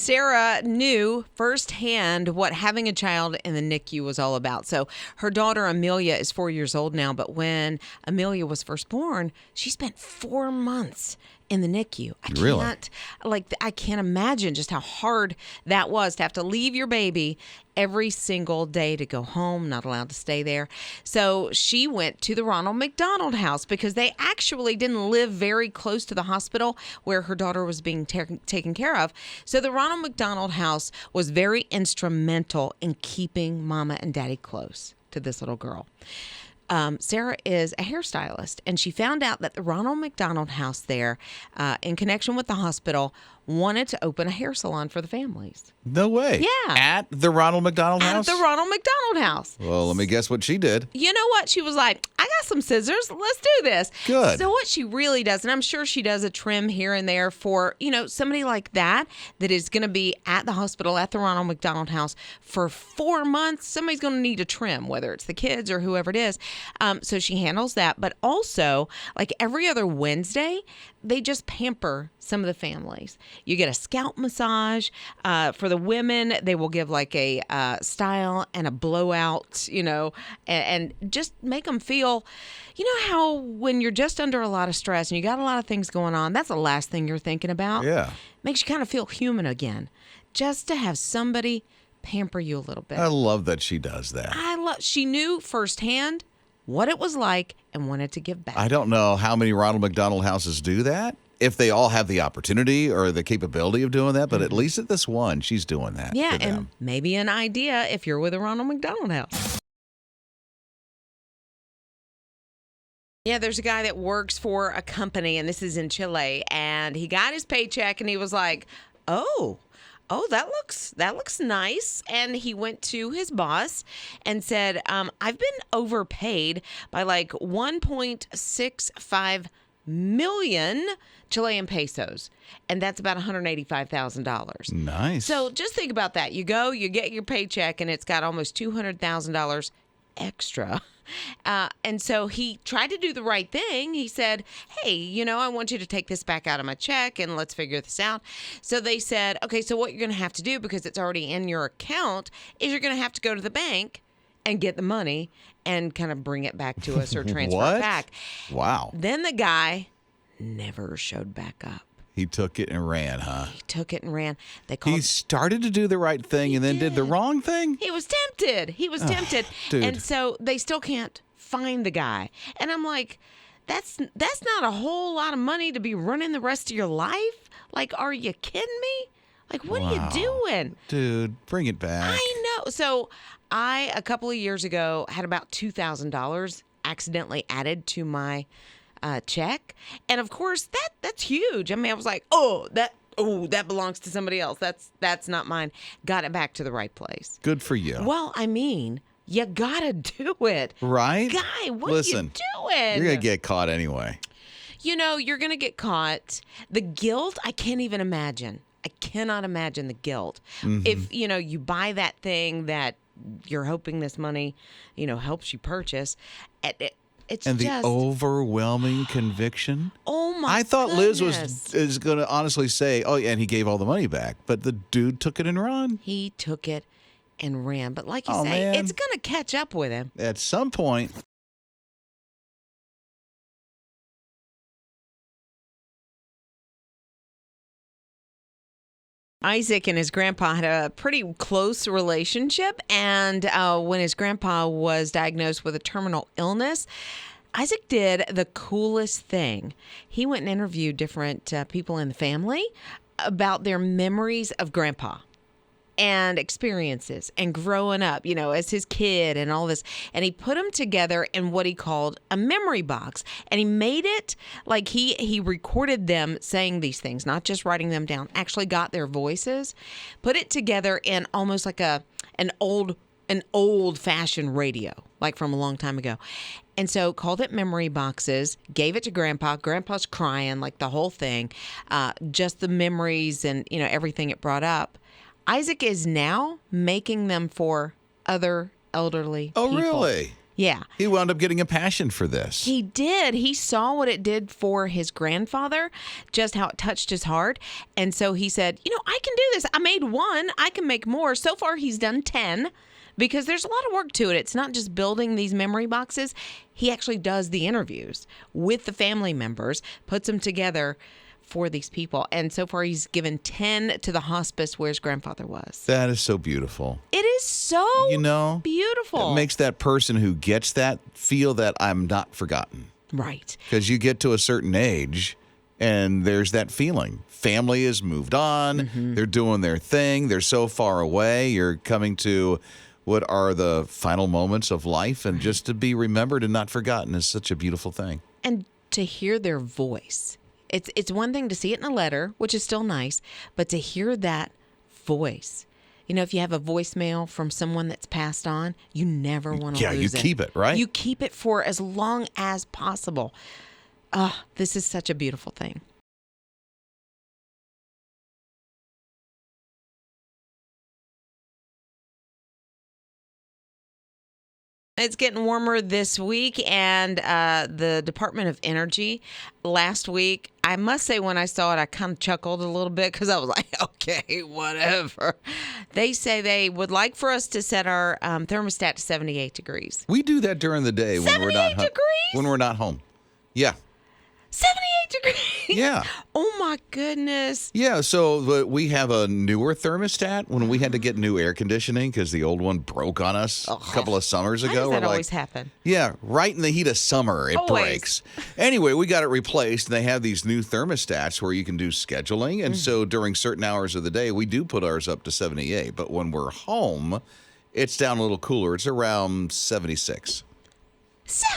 Sarah knew firsthand what having a child in the NICU was all about. So her daughter Amelia is 4 years old now, but when Amelia was first born, she spent 4 months in the NICU. I can't imagine just how hard that was to have to leave your baby every single day to go home, not allowed to stay there. So she went to the Ronald McDonald House because they actually didn't live very close to the hospital where her daughter was being taken care of. So the Ronald McDonald House was very instrumental in keeping Mama and Daddy close to this little girl. Sarah is a hairstylist, and she found out that the Ronald McDonald House there, in connection with the hospital, wanted to open a hair salon for the families. No way. Yeah. At the Ronald McDonald House? At the Ronald McDonald House. Well, let me guess what she did. You know what? She was like, I got some scissors. Let's do this. Good. So what she really does, and I'm sure she does a trim here and there for, somebody like that is going to be at the hospital at the Ronald McDonald House for 4 months. Somebody's going to need a trim, whether it's the kids or whoever it is. So she handles that. But also, like every other Wednesday, they just pamper some of the families. You get a scalp massage. For the women, they will give like a style and a blowout, and just make them feel, how when you're just under a lot of stress and you got a lot of things going on, that's the last thing you're thinking about. Yeah. Makes you kind of feel human again. Just to have somebody pamper you a little bit. I love that she does that. She knew firsthand what it was like and wanted to give back. I don't know how many Ronald McDonald houses do that, if they all have the opportunity or the capability of doing that, but at least at this one, she's doing that. Yeah, for them. and maybe an idea if you're with a Ronald McDonald House. Yeah, there's a guy that works for a company, and this is in Chile, and he got his paycheck, and he was like, oh, that looks nice. And he went to his boss and said, I've been overpaid by like 1.65 million Chilean pesos. And that's about $185,000. Nice. So just think about that. You go, you get your paycheck, and it's got almost $200,000 extra. And so he tried to do the right thing. He said, hey, I want you to take this back out of my check and let's figure this out. So they said, okay, so what you're going to have to do, because it's already in your account, is you're going to have to go to the bank and get the money and kind of bring it back to us or transfer it back. Wow. Then the guy never showed back up. He took it and ran, huh? He took it and ran. He started to do the right thing and then did the wrong thing? He was tempted. Dude. And so they still can't find the guy. And I'm like, that's not a whole lot of money to be running the rest of your life. Like, are you kidding me? Like, what are you doing? Dude, bring it back. I know. So a couple of years ago, had about $2,000 accidentally added to my check. And of course, that's huge. I mean, I was like, that belongs to somebody else. That's not mine. Got it back to the right place. Good for you. Well, I mean, you gotta do it. Right? Guy, what Listen, are you doing? You're going to get caught anyway. You're going to get caught. The guilt, I can't even imagine. I cannot imagine the guilt. Mm-hmm. If, you buy that thing that you're hoping this money, helps you purchase, it's and just the overwhelming conviction. Oh my! I thought goodness. Liz is going to honestly say, "Oh, yeah," and he gave all the money back, but the dude took it and ran. He took it and ran, but like you say, man. It's going to catch up with him At some point. Isaac and his grandpa had a pretty close relationship, and when his grandpa was diagnosed with a terminal illness, Isaac did the coolest thing. He went and interviewed different people in the family about their memories of grandpa and experiences and growing up, as his kid and all this. And he put them together in what he called a memory box. And he made it like he recorded them saying these things, not just writing them down, actually got their voices, put it together in almost like an old-fashioned radio, like from a long time ago. And so called it memory boxes, gave it to Grandpa. Grandpa's crying, like the whole thing, just the memories and, everything it brought up. Isaac is now making them for other elderly people. Oh, really? Yeah. He wound up getting a passion for this. He did. He saw what it did for his grandfather, just how it touched his heart. And so he said, I can do this. I made one. I can make more. So far, he's done 10 because there's a lot of work to it. It's not just building these memory boxes. He actually does the interviews with the family members, puts them together for these people. And so far, he's given 10 to the hospice where his grandfather was. That is so beautiful. It is so beautiful. It makes that person who gets that feel that I'm not forgotten. Right. Because you get to a certain age and there's that feeling. Family has moved on. Mm-hmm. They're doing their thing. They're so far away. You're coming to what are the final moments of life. And just to be remembered and not forgotten is such a beautiful thing. And to hear their voice. It's one thing to see it in a letter, which is still nice, but to hear that voice. If you have a voicemail from someone that's passed on, you never want to lose it. Yeah, you keep it, right? You keep it for as long as possible. This is such a beautiful thing. It's getting warmer this week, and the Department of Energy last week, I must say when I saw it, I kind of chuckled a little bit because I was like, okay, whatever. They say they would like for us to set our thermostat to 78 degrees. We do that during the day when we're not when we're not home. Yeah. 78 degrees? Yeah. Oh, my goodness. Yeah, so we have a newer thermostat when we had to get new air conditioning because the old one broke on us a couple of summers ago. How does that always happen? Yeah, right in the heat of summer, it breaks. Anyway, we got it replaced, and they have these new thermostats where you can do scheduling, and so during certain hours of the day, we do put ours up to 78, but when we're home, it's down a little cooler. It's around 76. So,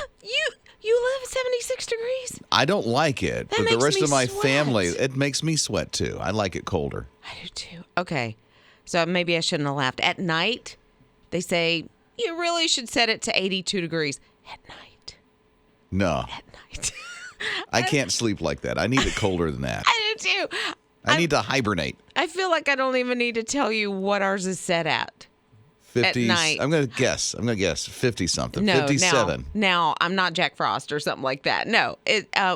you live at 76 degrees? I don't like it, but the rest of my sweat. family, it makes me sweat too. I like it colder. I do too. Okay. So maybe I shouldn't have laughed. At night, they say you really should set it to 82 degrees. At night. No. At night. I can't sleep like that. I need it colder than that. I do too. I need to hibernate. I feel like I don't even need to tell you what ours is set at. 50s. At night. I'm going to guess 50-something. No, 57. Now, I'm not Jack Frost or something like that. No,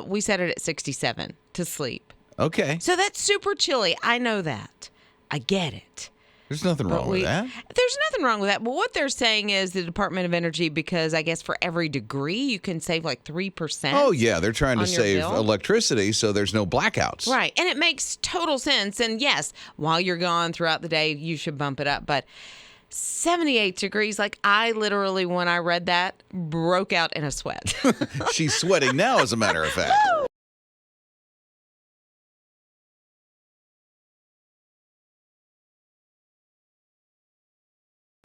we set it at 67 to sleep. Okay. So that's super chilly. I know that. I get it. There's nothing wrong with that. There's nothing wrong with that. But what they're saying is the Department of Energy, because I guess for every degree, you can save like 3%. Oh, yeah. They're trying to save bill. Electricity so there's no blackouts. Right. And it makes total sense. And yes, while you're gone throughout the day, you should bump it up. But 78 degrees, like I literally, when I read that, broke out in a sweat. She's sweating now, as a matter of fact.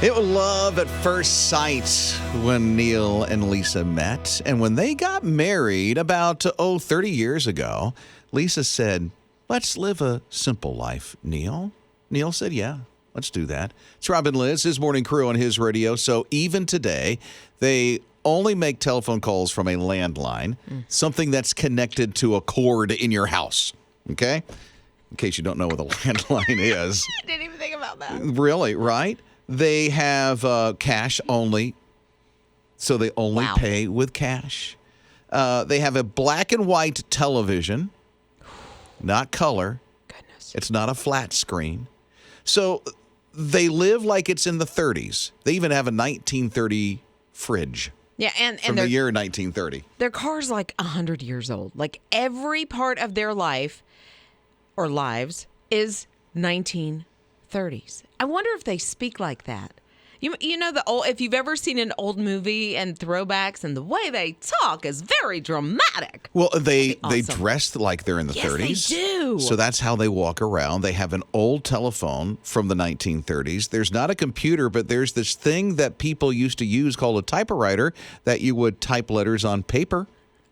It was love at first sight when Neil and Lisa met. And when they got married about, 30 years ago, Lisa said, "Let's live a simple life, Neil." Neil said, "Yeah. Let's do that." It's Rob and Lizz, his morning crew on his radio. So even today, they only make telephone calls from a landline, something that's connected to a cord in your house. Okay? In case you don't know what a landline is. I didn't even think about that. Really, right? They have cash only, so they only pay with cash. They have a black and white television, not color. Goodness. It's not a flat screen. So they live like it's in the 30s. They even have a 1930 fridge. Yeah, and from the year 1930. Their car's like 100 years old. Like every part of their life or lives is 1930s. I wonder if they speak like that. You know, if you've ever seen an old movie and throwbacks, and the way they talk is very dramatic. Well, they awesome. dress like they're in the 30s. Yes, they do. So that's how they walk around. They have an old telephone from the 1930s. There's not a computer, but there's this thing that people used to use called a typewriter that you would type letters on paper.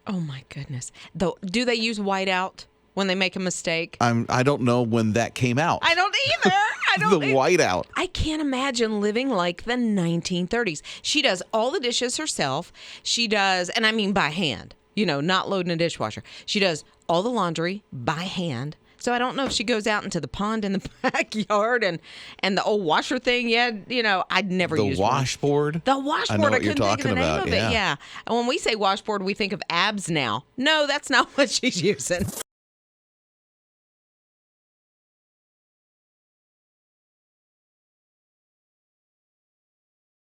Oh, my goodness. Do they use whiteout when they make a mistake? I don't know when that came out. I don't either. The whiteout. I can't imagine living like the 1930s. She does all the dishes herself. She does, and I mean by hand, not loading a dishwasher. She does all the laundry by hand, So I don't know if she goes out into the pond in the backyard and the old washer thing. Yeah, I'd never The used one. washboard? The washboard. I know what couldn't you're think of talking the name about. of it. Yeah. And when we say washboard, we think of abs now. No, that's not what she's using.